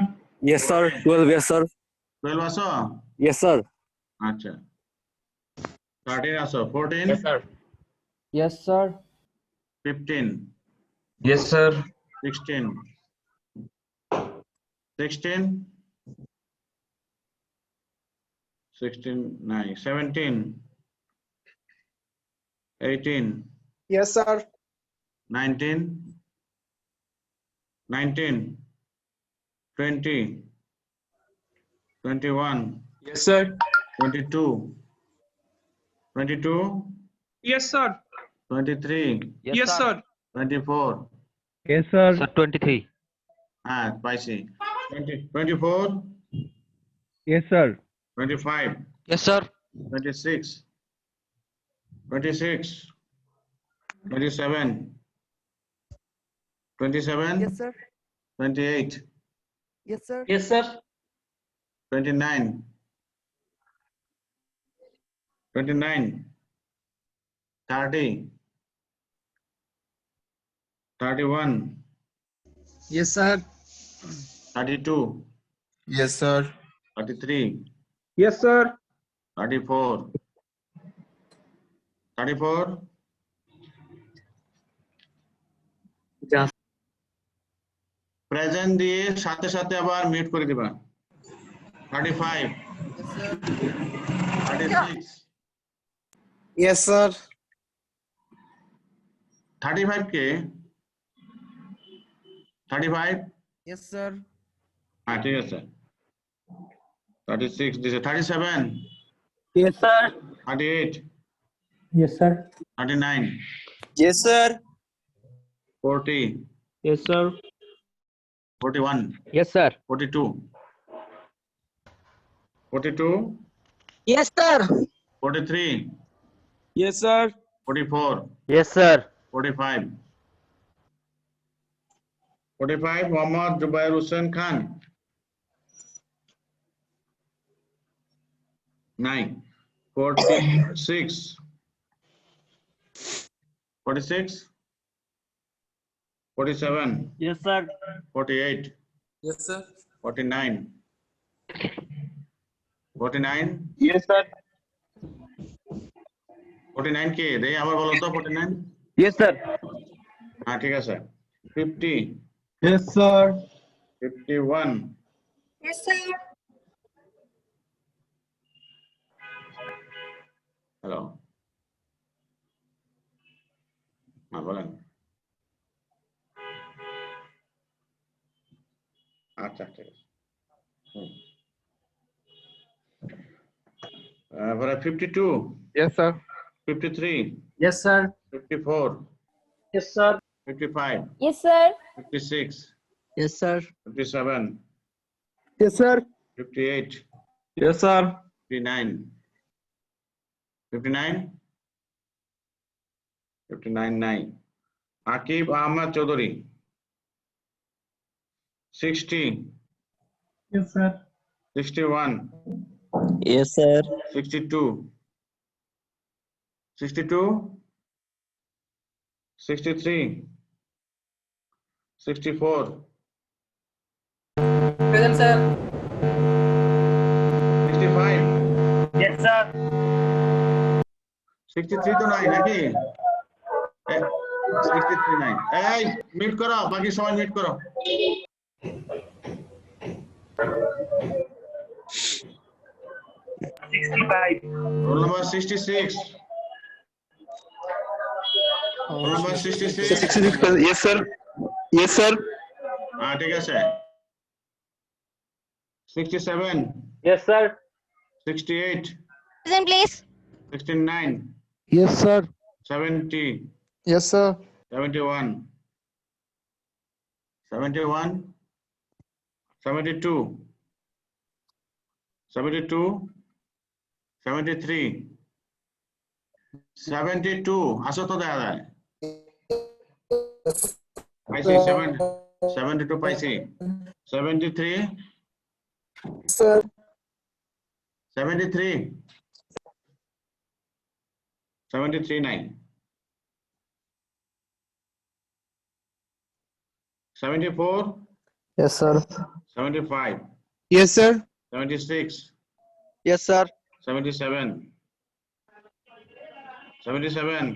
Yes, sir. 12, yes, sir. 12 আসো? Yes, sir. আচ্ছা, 13 আসো, 14, Yes, sir. Yes, sir. 15, Yes, sir. 16, 16, 9, 17, 18, Yes, sir. 19, 20, 21, Yes, sir. 22, Yes, sir. 23, Yes, sir. 24, Yes, sir. Sir, 23. হ্যাঁ পাইছি, 24, Yes, sir. 25, Yes, sir. 26, 27, 27, Yes, sir. 28, Yes, sir. Yes, sir. 29, 30, 31, Yes, sir. 32, Yes, sir. 33, Yes, sir. 34, 34, present দিয়ে সাথে সাথে আবার mute করে দিবা। 35, 36, Yes, sir. 35 কে 35, Yes, sir. হ্যাঁ ঠিক আছে, 36 দিছে, 37, Yes, sir. 38, Yes, sir. 39, Yes, sir. 40, Yes, sir. 41, Yes, sir. 42, 42, Yes, sir. 43, Yes, sir. 44, Yes, sir. 45, 45, Mohammad Zubair Hossain Khan. 9, 46, 46, 47, Yes, sir. 48, Yes, sir. 49, 49, Yes, sir. 49 কে দেই আবার বলো তো? 49, Yes, sir. হ্যাঁ ঠিক আছে, 50, Yes, sir. 51, Yes, sir. Hello, হ্যাঁ বলেন। আচ্ছা ঠিক আছে। এবারে 52, Yes, sir. 53, Yes, sir. 54, Yes, sir. 55, Yes, sir. 56, Yes, sir. 57, Yes, sir. 58, Yes, sir. 59, 59, 59 নাই। Akib Ahmad Chowdhury 60, Yes, sir. 61, Yes, sir. 62, 62, 63, 64, Present, sir. 65, Yes, sir. 63 তো নাই নাকি? 63 নাই। এই মিট করো, বাকি সময় মিট করো। 65. Roll number 66, roll number 66, Yes, sir. Yes, sir. হ্যাঁ ঠিক আছে। 67, Yes, sir. 68, Present, please. 69, Yes, sir. 70, Yes, sir. 71, 71, 72, 72, 73, 72 আসো তো দেখা যায়। পাইছি 72 পাইছি। 73, Sir. 73, 73 নাই। 74, Yes, sir. 75, Yes, sir. 76, Yes, sir. 77, 77,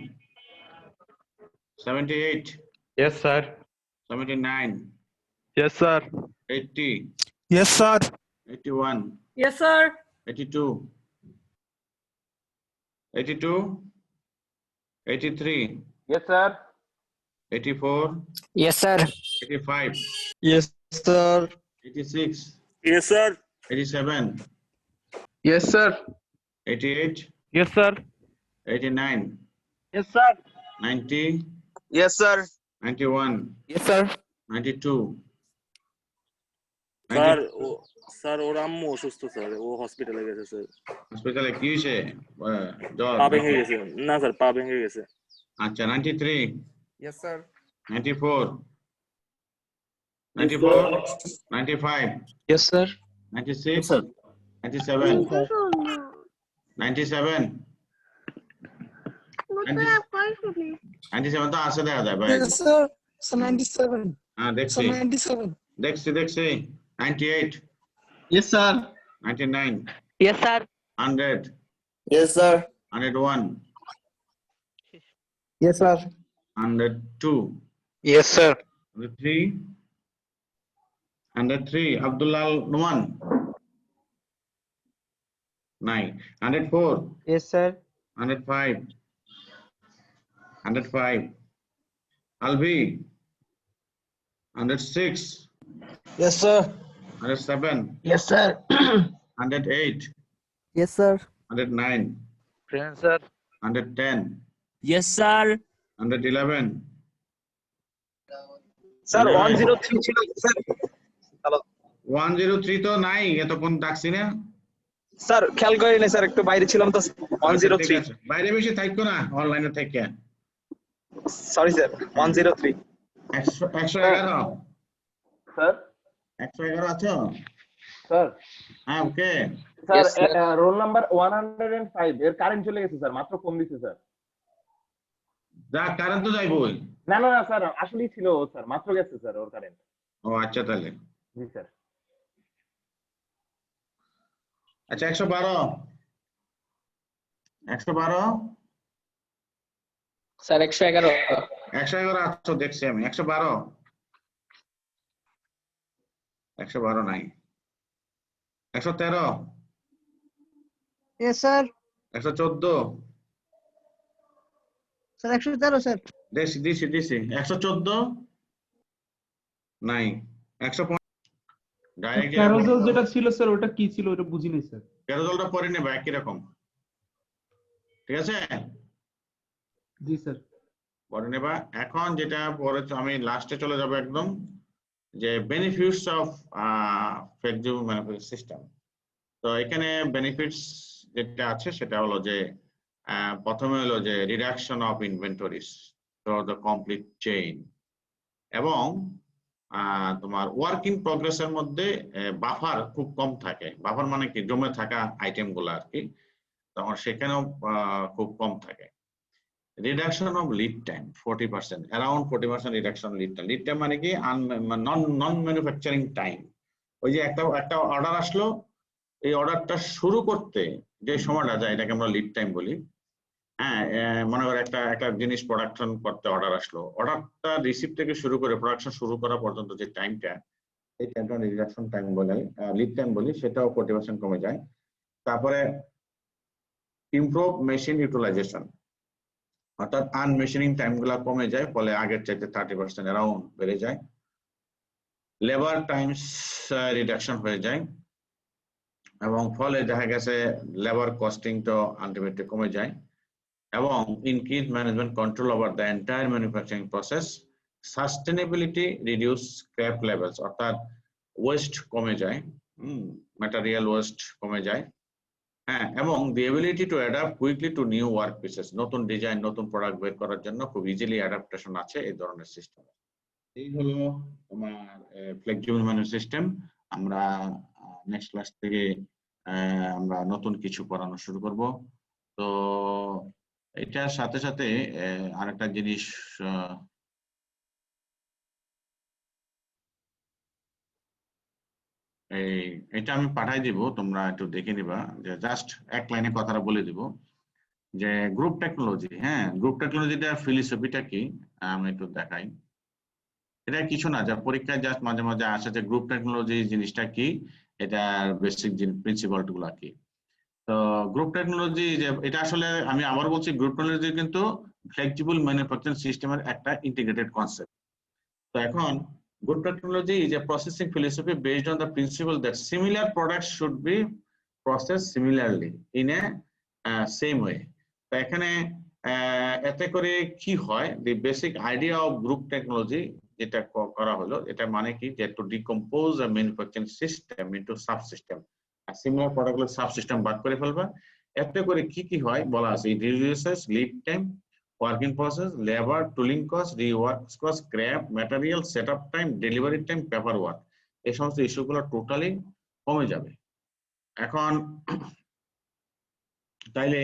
78, Yes, sir. 79, Yes, sir. 80, Yes, sir. 81, Yes, sir. 82, 82, 83, Yes, sir. 84, Yes, sir. 85, Yes, sir. 86, Yes, sir. 87, Yes, sir. 88, Yes, sir. 89, Yes, sir. 90, Yes, sir. 91, Yes, sir. 92, sir sir ওর আম্মু অসুস্থ sir, ও হসপিটালে গেছে sir. হসপিটালে কি হয়েছে? জ্বর পা নাকি? ভেঙে গেছে না স্যার, পা ভেঙে গেছে। আচ্ছা 93, Yes, sir. 94, 94, 95, Yes, sir. 96, 97, 97, 97 তো আছে দেখা যায় ভাই। Yes, sir. So 97. হ্যাঁ So দেখছি 97. দেখছি 98, Yes, sir. 99, Yes, sir. 100, Yes, sir. 101, Yes, sir. 102, Yes, sir. 103, 103, Abdullah Numan, 9, 104, Yes, sir. 105, 105, Alvi, 106, Yes, sir. 107, Yes, sir. 108, Yes, sir. 109, Present, sir. 110, Yes, sir. 111, Sir, 103 103 ছিল sir. 103 তো নাই, এতক্ষণ ডাকছি না। Sir খেয়াল করিনি স্যার, একটু বাইরে ছিলাম তো। আচ্ছা, ঠিক 103 আছে। বাইরে বেশি থাকতো না, অনলাইনে থেকে। Sorry sir 103 111, Sir. 111 আছো? Sir. হ্যাঁ ওকে। Sir, Yes, sir. roll number 105 এর কারেন্ট চলে গেছে স্যার, মাত্র ফোন দিছে স্যার। যা কারেন্ট তো যাইবই। না স্যার, আসলেই ছিল স্যার, মাত্র গেছে স্যার ওর কারেন্ট। ও আচ্ছা তাহলে। জি স্যার। আচ্ছা 112, 112, স্যার 111 111 আছো দেখছি আমি। 112, 112 নাই। 113, Yes, sir. 114, Sir, 113, sir. দিছি 114 নাই, 115 ডাইরেক্ট প্যারাজল যেটা ছিল স্যার ওটা কি ছিল ওটা বুঝি নাই স্যার। প্যারাজলটা পরে নেবা একই রকম, ঠিক আছে? জি স্যার। পরে নেবা। এখন যেটা পরে আমি লাস্টে চলে যাব একদম, যে benefits of flexible manufacturing system. তো এখানে বেনিফিটস যেটা আছে সেটা হলো যে প্রথমে হলো যে reduction of inventories through the complete chain, এবং তোমার ওয়ার্ক ইন প্রগ্রেসের মধ্যে বাফার খুব কম থাকে। বাফার মানে কি, জমে থাকা আইটেম গুলো আর কি, তখন সেখানেও খুব কম থাকে। Reduction of lead time 40%, around 40% reduction lead time. Lead time মানে কি, নন ম্যানুফ্যাকচারিং টাইম। ওই যে একটা অর্ডার আসলো, এই অর্ডারটা শুরু করতে যে সময়টা যায় এটাকে আমরা লিড টাইম বলি। হ্যাঁ, মনে করো একটা জিনিস প্রোডাকশন করতে অর্ডার আসলো, অর্ডারটা রিসিভ থেকে শুরু করে প্রোডাকশন শুরু করা পর্যন্ত যে টাইমটা, এই টাইমটা রিডাকশন টাইম বলে, লিড টাইম বলি, সেটাও 40% কমে যায়। তারপরে ইমপ্রুভ মেশিন ইউটিলাইজেশন, অর্থাৎ আনমেশিনিং টাইম গুলা কমে যায়, ফলে আগের চাইতে 30% অ্যারাউন্ড বেড়ে যায়। লেবার টাইমস রিডাকশন হয়ে যায়, এবং ফলে দেখা গেছে লেবার কস্টিংটা আলটিমেটলি কমে যায়, এবং increase management control over the entire manufacturing process. Sustainability, reduce scrap levels, অর্থাৎ ওয়েস্ট কমে যায়, ম্যাটেরিয়াল ওয়েস্ট কমে যায়। হ্যাঁ, এবং the ability to adapt quickly to new work pieces, নতুন ডিজাইন নতুন প্রোডাক্ট বের করার জন্য খুব ইজিলি অ্যাডাপ্টেশন আছে এই ধরনের সিস্টেম। এই হলো তোমার ফ্লেক্সিবল ম্যানুফ্যাকচারিং সিস্টেম। আমরা নেক্সট ক্লাস থেকে আমরা নতুন কিছু পড়ানো শুরু করব। তো এটার সাথে সাথে আরেকটা জিনিস, এটা আমি পাঠাই দিব, তোমরা একটু দেখে নিবা, যে জাস্ট এক লাইনে কথাটা বলে দিব যে গ্রুপ টেকনোলজি। হ্যাঁ, গ্রুপ টেকনোলজিটার ফিলোসফিটা কি আমি একটু দেখাই। এটা কিছু না, যা পরীক্ষায় জাস্ট মাঝে মাঝে আসে যে গ্রুপ টেকনোলজি জিনিসটা কি, এটার বেসিক প্রিন্সিপাল গুলা কি। তো গ্রুপ টেকনোলজি যে এটা আসলে আমি আবার বলছি, গ্রুপ টেকনোলজি কিন্তু ফ্লেক্সিবল ম্যানুফ্যাকচারিং সিস্টেমের একটা ইন্টিগ্রেটেড কনসেপ্ট। তো এখন group technology is a processing philosophy based on the principal that similar products should be processed similarly in a same way. তো এখানে এতে করে কি হয়, দি basic idea of group technology যেটা করা হলো, এটা মানে কি, যে two decompose a manufacturing system into subsystem, are similar প্রোডাক্টগুলো সাবসিস্টেম ভাগ করে ফেলবা। এতে করে কি কি হয় বলা আছে, ইট reduces lead time, working process, labor, tooling cost, rework cost, scrap, material, setup time, delivery time, paperwork, এই সমস্ত ইস্যুগুলো টোটালি কমে যাবে। এখন তাইলে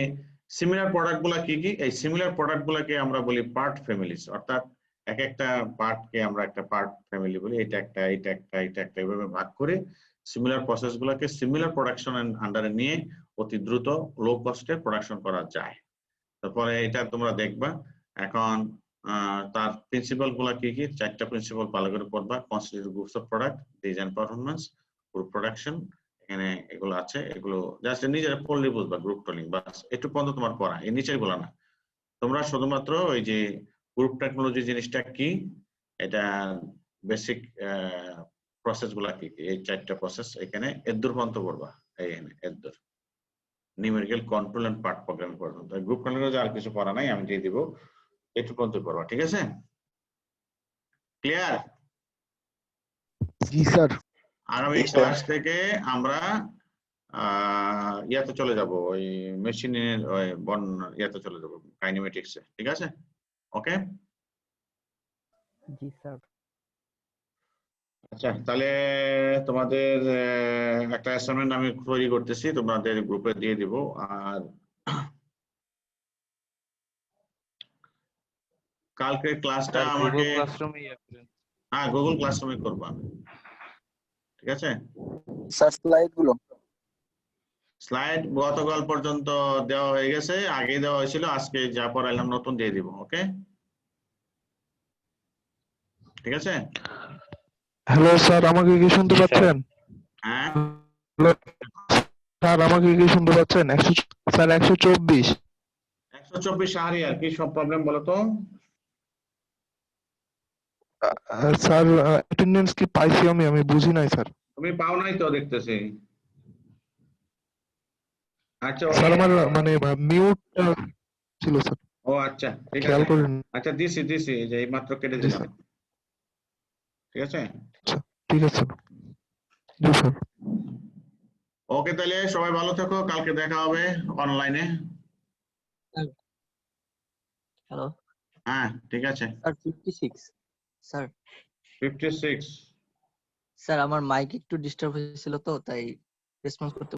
সিমিলার প্রোডাক্ট গুলা কি কি, এই সিমিলার প্রোডাক্ট গুলাকে আমরা বলি পার্ট ফ্যামিলিজ, অর্থাৎ এক একটা পার্টকে আমরা একটা পার্ট ফ্যামিলি বলি, এটা একটা এটা একটা এটা একটা, এইভাবে ভাগ করে সিমিলার প্রসেস গুলাকে সিমিলার প্রোডাকশন আন্ডারে নিয়ে অতি দ্রুত লো কস্টে প্রোডাকশন করা যায়। তারপরে এটা তোমরা দেখবা। এখন তার প্রিন্সিপাল গুলা কি কি, চারটা প্রিন্সিপাল ভালো করে পড়বা। Constitutive groups of product, design performance, group production, এখানে এগুলো আছে, এগুলো জাস্ট নিজেরা পড়লে বুঝবা। গ্রুপ টোলিং বাস একটু পর্যন্ত তোমার পড়া, এই নিচের গুলা না। তোমরা শুধুমাত্র ওই যে গ্রুপ টেকনোলজি জিনিসটা কি, এটা বেসিক প্রসেস গুলা কি কি, এই চারটা প্রসেস এখানে এদ্দুর পর্যন্ত পড়বা। এইখানে এদ্দুর numerical control and part programming পর্যন্ত। গ্রুপ টেকনোলজি আর কিছু পড়া নাই, আমি দিয়ে দিব, একটু পর্যন্ত পড়বা, ঠিক আছে? ক্লিয়ার? জি স্যার। আগামী ক্লাস থেকে আমরা ইয়াতে চলে যাব, ওই মেশিনের ওই ইয়াতে চলে যাব, কাইনেমেটিক্সে, ঠিক আছে? ওকে, জি স্যার। আচ্ছা, তাহলে তোমাদের একটা অ্যাসাইনমেন্ট আমি তৈরি করতেছি, তোমাদের গ্রুপে দিয়ে দিব। আর কালকে ক্লাসটা আমাকে হ্যাঁ গুগল ক্লাসরুমে করবা, ঠিক আছে? স্যার স্লাইড গুলো স্লাইড গতকাল পর্যন্ত দেওয়া হয়ে গেছে, আগে দেওয়া হয়েছিল, আজকে যা পড়াইলাম নতুন দিয়ে দিব। ওকে, ঠিক আছে? হ্যালো স্যার, আমাকে কি শুনতে জি, স্যার। পাচ্ছেন? হ্যাঁ হ্যালো স্যার, আমাকে কি শুনতে পাচ্ছেন? স্যার 124। 124 শাহরিয়ার, কি সব প্রবলেম বলো তো? স্যার অ্যাটেন্ডেন্স কি পাইছি আমি বুঝি নাই স্যার। তুমি পাও নাই তো দেখতেছি। আচ্ছা স্যার আমার মানে মিউট ছিল স্যার, ও আচ্ছা ঠিক খেয়াল আছে। করেন। আচ্ছা দিছি এই যে এই মাত্র কেটে জি দিলাম। স্যার, ঠিক আছে, ঠিক আছে স্যার। জি স্যার। ওকে তাহলে সবাই ভালো থেকো, কালকে দেখা হবে অনলাইনে। হ্যালো হ্যাঁ ঠিক আছে। Sir 56 sir 56। স্যার আমার মাইক একটু ডিস্টার্ব হয়েছিল তো তাই রেসপন্স করতে